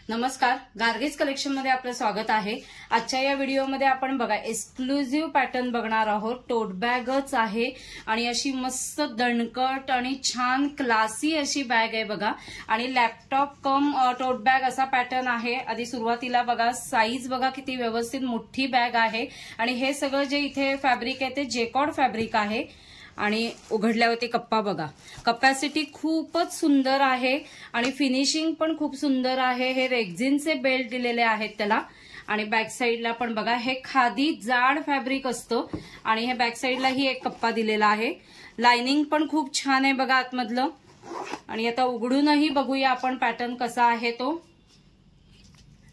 नमस्कार, गार्गीज कलेक्शन मध्ये आपलं स्वागत आहे। आजच्या या व्हिडिओमध्ये आपण बघा एक्सक्लुझिव्ह पॅटर्न बघणार आहोत। टोट बॅगच आहे आणि अशी मस्त दणकट आणि छान क्लासी अशी बॅग आहे बघा। आणि लॅपटॉप कम टोट बॅग असा पॅटर्न आहे। आधी सुरुवातीला बघा साईज बघा किती व्यवस्थित मोठी बॅग आहे आणि हे सगळं जे इथे फॅब्रिक आहे ते जेकॉर्ड फॅब्रिक आहे। आणि उघडल्यावरती कप्पा बघा, कपॅसिटी खूपच सुंदर आहे आणि फिनिशिंग पण खूप सुंदर आहे। हे रेक्झिनचे बेल्ट दिलेले आहेत त्याला। आणि बॅक साईडला पण बघा हे खादी जाड फॅब्रिक असतं आणि हे बॅक साईडला ही एक कप्पा दिलेला आहे। लाइनिंग पण खूप छान आहे बघा आतमधलं। आणि आता उघडूनही बघूया आपण पॅटर्न कसा आहे तो।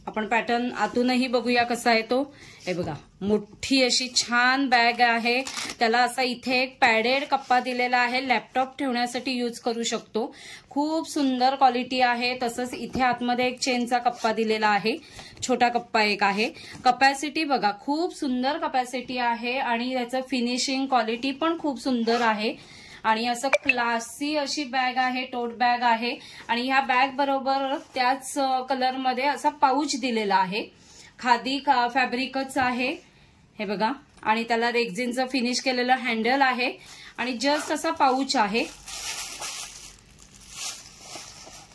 आपण पॅटर्न आतूनही बघूया कसा आहे तो। हे बघा मोठी अशी छान बॅग आहे। त्याला असा इथे एक पॅडेड कप्पा दिलेला आहे, लॅपटॉप ठेवण्यासाठी यूज करू शकतो। खूप सुंदर क्वालिटी आहे। तसंच इथे आतमध्ये एक चेनचा कप्पा दिलेला आहे, छोटा कप्पा एक आहे। कपॅसिटी बघा खूप सुंदर कपॅसिटी आहे आणि याचं फिनिशिंग क्वालिटी पण खूप सुंदर आहे। आणि असं क्लासी अशी बॅग आहे, टोट बॅग आहे। आणि ह्या बॅग बरोबर त्याच कलर मध्ये असा पाऊच दिलेला आहे। खादी फॅब्रिकच आहे हे बघा। आणि त्याला रेक्झिनचं फिनिश केलेलं हँडल आहे आणि जस्ट असा पाऊच आहे।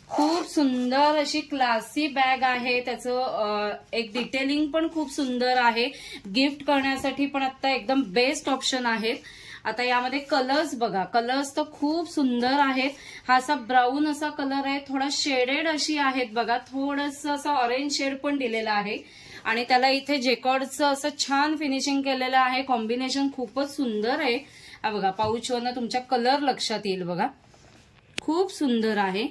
खूप सुंदर अशी क्लासी बॅग आहे। त्याचं एक डिटेलिंग पण खूप सुंदर आहे। गिफ्ट करण्यासाठी पण आता एकदम बेस्ट ऑप्शन आहे। आता यामध्ये कलर्स बघा, कलर्स तर खूप सुंदर आहेत। हा असा ब्राऊन असा कलर आहे, थोडा शेडेड अशी आहेत बघा, थोडंसं असं ऑरेंज शेड पण दिलेला आहे। आणि त्याला इथे जेकॉर्डचं असं छान फिनिशिंग केलेलं आहे। कॉम्बिनेशन खूपच सुंदर आहे। हा बघा पाऊचवरनं तुमच्या कलर लक्षात येईल बघा, खूप सुंदर आहे।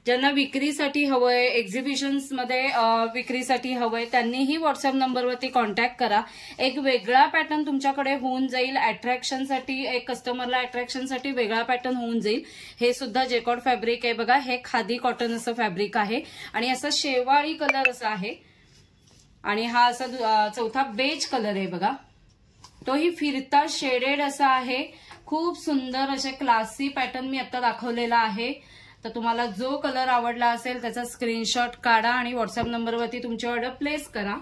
ज्यांना विक्रीसाठी हवंय, एक्झिबिशन्स मध्ये विक्रीसाठी हवंय त्यांनीही व्हॉट्सअप नंबरवरती कॉन्टॅक्ट करा। एक वेगळा पॅटर्न तुमच्याकडे होऊन जाईल, अट्रॅक्शनसाठी, एक कस्टमरला अट्रॅक्शनसाठी वेगळा पॅटर्न होऊन जाईल। हे सुद्धा जेकॉर्ड फॅब्रिक आहे बघा। हे खादी कॉटन असं फॅब्रिक आहे आणि असं शेवाळी कलर असा आहे। आणि हा असा चौथा बेज कलर आहे बघा, तोही फिरता शेडेड असा आहे। खूप सुंदर असे क्लासी पॅटर्न मी आता दाखवलेला आहे। तर तुम्हाला जो कलर आवडला असेल त्याचा स्क्रीनशॉट काढा आणि व्हॉट्सअप नंबरवरती तुमची ऑर्डर प्लेस करा।